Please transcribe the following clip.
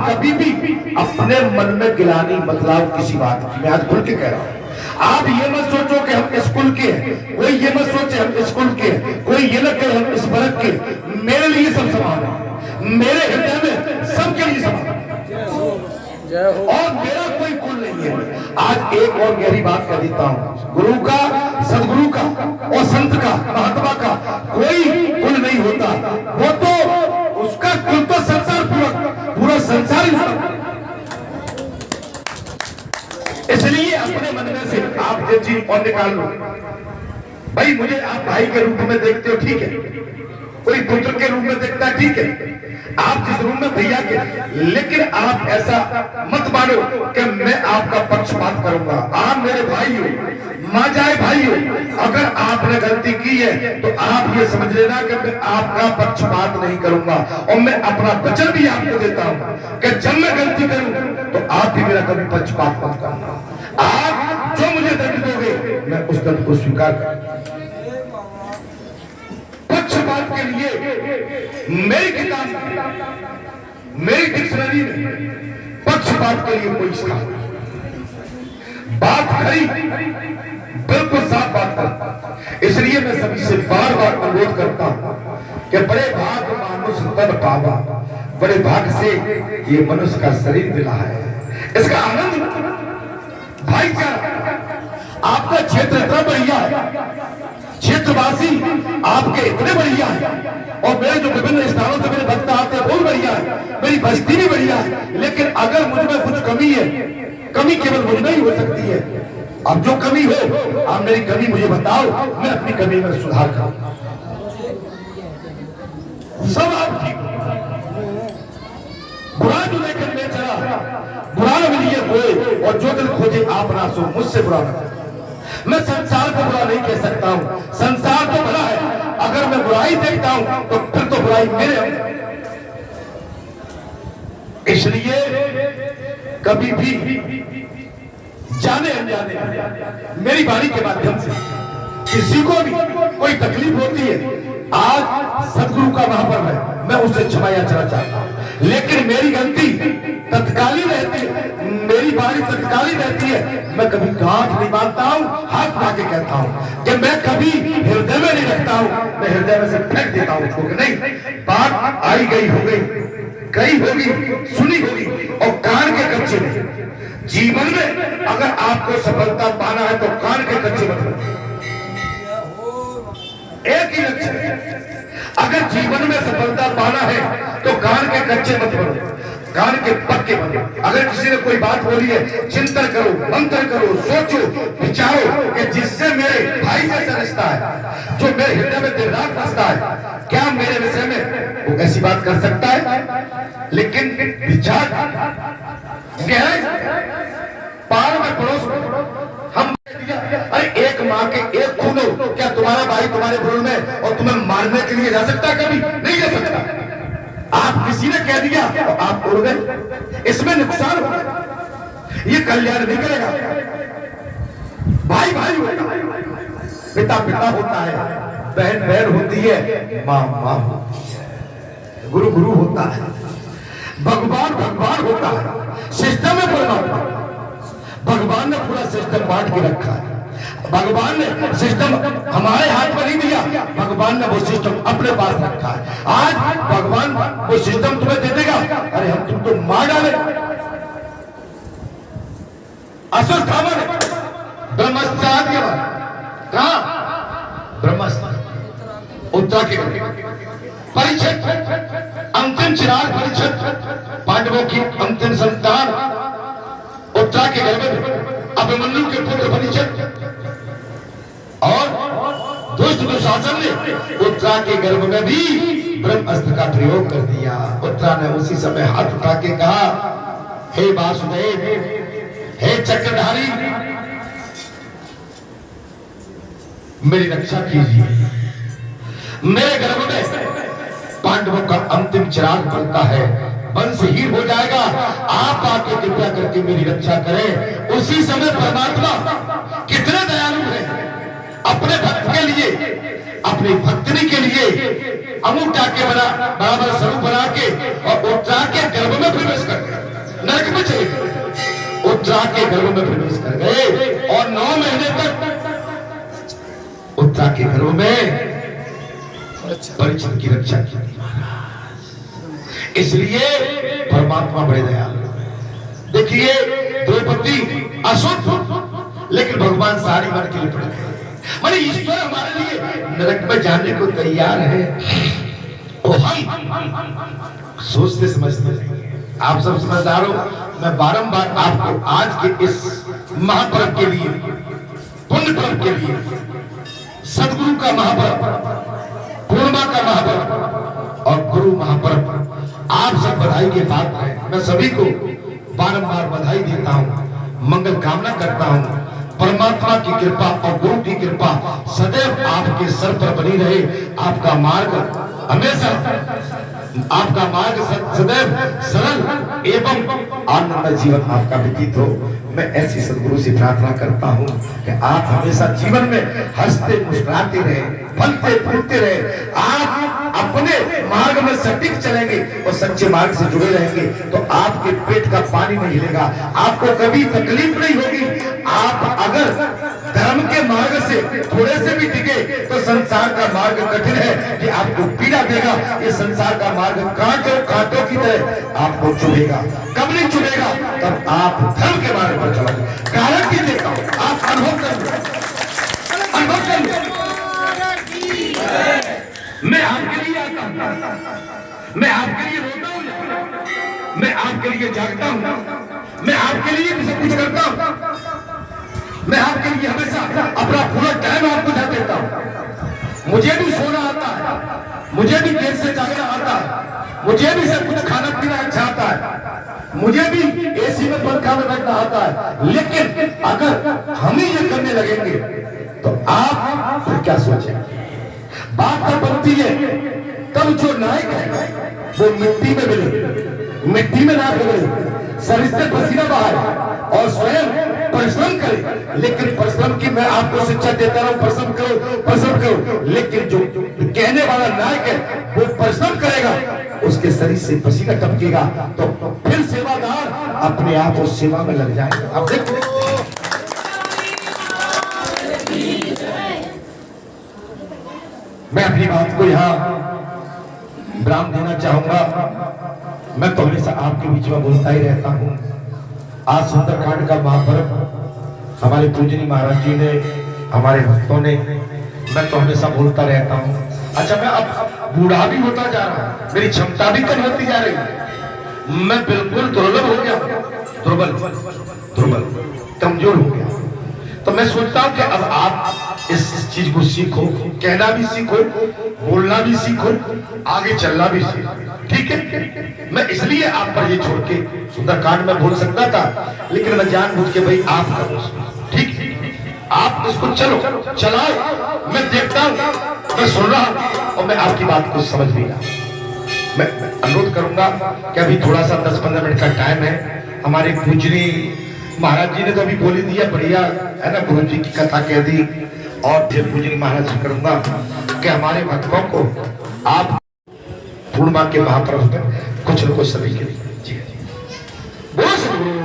कभी भी अपने मन में गिलानी मत लाओ किसी बात की। मैं आज खुल के कह रहा हूं, आप ये मत सोचो कि हम स्कूल के हैं, कोई ये मत सोचे हम स्कूल के हैं, कोई ये न कहे हम इस वर्ग के। मेरे लिए सब समान है, मेरे हृदय में सबके लिए समान है और मेरा कोई कुल नहीं है। आज एक और गहरी बात कर देता हूं, गुरु का, सदगुरु का और संत का, महात्मा का कोई कुल नहीं होता। वो तो उसका कुल तो संसार पूरा संसार ही। इसलिए अपने मन में से आप ये चीज और निकाल लो। भाई मुझे आप भाई के रूप में देखते हो, ठीक है, कोई पुत्र के रूप में देखता है, ठीक है, आप जिस रूप में भैया के, लेकिन आप ऐसा मत मानो कि मैं आपका पक्षपात करूंगा। आप मेरे भाई हो, मां जाए भाई हो, अगर आपने गलती की है तो आप ये समझ लेना कि मैं आपका पक्षपात नहीं करूंगा। और मैं अपना वचन भी आपको देता हूं कि जब मैं गलती करूं तो आप भी मेरा कभी पक्षपात मत करना। आप जो मुझे दंड दोगे मैं उस दंड को स्वीकार करूंगा। पक्षपात के लिए मेरी किताब, मेरी डिक्शनरी में पक्षपात के लिए कोई स्थान नहीं। बात खरी, बिल्कुल साफ बात करता। इसलिए मैं सभी से बार बार अनुरोध करता हूं कि बड़े भाग मानुष तन पावा, बड़े भाग से ये मनुष्य का शरीर मिला है, इसका आनंद भाईचारा। आपका क्षेत्र इतना बढ़िया है, क्षेत्रवासी आपके इतने बढ़िया है, और मेरे जो विभिन्न स्थानों से मेरे भक्त आते हैं बहुत बढ़िया है, मेरी बस्ती भी बढ़िया है। लेकिन अगर मुझ में कुछ कमी है, कमी केवल मुझ में ही हो सकती है। अब जो कमी हो आप मेरी कमी मुझे बताओ, मैं अपनी कमी में सुधार करूं। सब आप ठीक, बुरा जो लेकर मैं चला, बुरा न मिलिए कोई, और जो दिल खोजे आप ना सो, मुझसे बुरा न। मैं संसार को बुरा नहीं कह सकता हूं, संसार तो बुरा है। अगर मैं बुराई देखता हूं तो फिर तो बुराई मेरे है। इसलिए कभी भी जाने अनजाने मेरी वाणी के माध्यम से किसी को भी कोई तकलीफ होती है, आज सदगुरु का महापर्व है, मैं उससे क्षमा याचना चाहता हूं। लेकिन मेरी गलती तत्कालीन रहती है, मेरी बारी तत्कालीन रहती है। मैं कभी गांठ नहीं बांधता हूं, हाथ उठा के कहता हूं कि मैं कभी हृदय में नहीं रखता हूं, मैं हृदय में से फेंक देता हूं उसको कि नहीं, बात आई गई हो गई होगी, सुनी होगी। और कान के कच्चे में जीवन में अगर आपको सफलता पाना है तो कान के कच्चे मत बनो। एक ही लक्ष्य है, अगर जीवन में सफलता पाना है तो कान के कच्चे मत बनो, कान के पक्के बनो। अगर किसी ने कोई बात बोली है, चिंतन करो, मंथन करो, सोचो, विचारो कि जिससे मेरे भाई जैसा रिश्ता है, जो मेरे हृदय में दिन रात बसता है, क्या मेरे विषय में वो ऐसी बात कर सकता है। लेकिन विचार गहराई पार में पड़ोस हम, अरे एक माँ के एक खून हो, क्या तुम्हारा भाई तुम्हारे बुरुल में और तुम्हें मारने के लिए जा सकता है? कभी नहीं जा सकता। आप किसी ने कह दिया तो आप उड़ गए, इसमें नुकसान होगा, ये कल्याण नहीं करेगा। भाई भाई होता है, पिता पिता होता है, बहन बहन होती है, माँ माँ होती है, गुरु गुरु होता है, भगवान भगवान होता है। सिस्टम है परमात्मा, भगवान ने पूरा सिस्टम बांट के रखा है। भगवान ने सिस्टम हमारे हाथ में नहीं दिया, भगवान ने वो सिस्टम अपने पास रखा है। आज भगवान वो सिस्टम तुम्हें दे देगा, अरे हम तुमको मार डाले। अश्वत्थामा ने ब्रह्मचार्य कहा, ब्रह्मस्त्र उत्तरा के परीक्षित, अंतिम चिराग परीक्षित, पांडवों की अंतिम संतान उत्तरा के गर्भ में अभिमन्यु के पुत्र परीक्षित, और दुष्ट दुशासन ने उत्तरा के गर्भ में भी ब्रह्मास्त्र का प्रयोग कर दिया। उत्तरा ने उसी समय हाथ उठा के कहा, हे वासुदेव, हे चक्रधारी, मेरी रक्षा कीजिए। मेरे गर्भ में पांडवों का अंतिम चिराग बनता है, वंशहीन हो जाएगा, आप आके कृपया करके मेरी रक्षा करें। उसी समय परमात्मा कितने दयालु है, अपने भक्त के लिए, अपनी भक्तनी के लिए अंगूठा के बराबर स्वरूप बना के और उत्तरा के गर्भ में प्रवेश कर दिया। उत्तरा के गर्भ में प्रवेश कर गए और 9 महीने तक उत्तरा के गर्भ में परीक्षित की रक्षा की। इसलिए परमात्मा बड़े दयालु। देखिए द्रौपदी अशुद्ध, लेकिन भगवान सारी मन के लिए पड़ गए। माने ईश्वर हमारे लिए नरक में जाने को तैयार है, और हम सोचते समझते नहीं। आप सब समझदार हो। मैं बारंबार आपको आज के इस महापर्व के लिए, पुण्य पर्व के लिए, सदगुरु का महापर्व, पूर्णिमा का महापर्व और गुरु महापर्व, आप सब बधाई के पात्र हैं। मैं सभी को बारंबार बधाई देता हूं, मंगल कामना करता हूं। परमात्मा की कृपा और गुरु की कृपा सदैव आपके सर पर बनी रहे। आपका मार्ग हमेशा, आपका मार्ग सदैव सरल एवं आनंद जीवन आपका व्यतीत हो। मैं ऐसी सदगुरु से प्रार्थना करता हूं कि आप हमेशा जीवन में हंसते मुस्कुराते रहे, फलते फूलते रहे। आप अपने मार्ग में सटीक चलेंगे और सच्चे मार्ग से जुड़े रहेंगे तो आपके पेट का पानी नहीं हिलेगा, आपको कभी तकलीफ नहीं होगी। आप अगर धर्म के मार्ग से थोड़े से भी टिके तो संसार का मार्ग कठिन है कि आपको पीड़ा देगा। ये संसार का मार्ग कांटों की तरह आपको चुभेगा। कब नहीं चुभेगा? तब आप धर्म के मार्ग पर चलोगे। कारण की देता हूं, आप अनुभव करेंगे, अनुभव करेंगे। मैं आपके लिए आता हूं, मैं आपके लिए रोता हूं, मैं आपके लिए जागता हूं, मैं आपके लिए भी सब कुछ करता हूं। मैं आपके लिए हमेशा अपना पूरा टाइम आपको दे देता हूं। मुझे भी सोना आता है, मुझे भी देर से जागना आता है, मुझे भी सब कुछ खाना पीना अच्छा आता है, मुझे भी एसी में पंखा में बैठना आता है। लेकिन अगर हम ही ये करने लगेंगे तो आप फिर क्या सोचेंगे? बात तब बनती है तब जो नायक है वो मिट्टी में मिले, मिट्टी में ना मिले, शरीर से पसीना बहाए और स्वयं परिश्रम करे। लेकिन परिश्रम की मैं आपको शिक्षा देता रहा हूं, परिश्रम करो, परिश्रम करो। लेकिन जो कहने वाला नायक है वो परिश्रम करेगा, उसके शरीर से पसीना टपकेगा तो फिर सेवादार अपने आप उस सेवा में लग जाएगा। अब देखो मैं अपनी बात को यहाँ विराम देना चाहूंगा। मैं तो हमेशा आपके बीच में बोलता ही रहता हूँ। आज सुंदरकांड का महापर्व हमारे पूजनी महाराज जी ने, हमारे भक्तों ने, मैं तो हमेशा बोलता रहता हूँ। अच्छा मैं अब बूढ़ा भी होता जा रहा हूँ, मेरी क्षमता भी कम होती जा रही, मैं बिल्कुल दुर्बल हो गया, दुर्बल कमजोर हो गया। तो मैं सोचता हूँ कि अब आप इस चीज को सीखो, कहना भी सीखो, बोलना भी सीखो, आगे चलना भी सीखो। ठीक है? मैं इसलिए आप पर ये छोड़ के सुंदरकांड में बोल सकता था, लेकिन मैं जानबूझ के भाई आप करो, ठीक है? आप इसको चलो चलाओ, मैं देखता हूँ, मैं सुन रहा हूँ और मैं आपकी बात को समझ भी रहा। मैं अनुरोध करूंगा कि अभी थोड़ा सा 10-15 मिनट का टाइम है। हमारे पूजनी महाराज जी ने तो अभी बोली दिया, बढ़िया है ना, गुरु जी की कथा कह दी। और फिर पूजनी महाराज से करूंगा कि हमारे भक्तों को आप पूर्णिमा के महापर्व पर कुछ न कुछ सभी के लिए बोलो।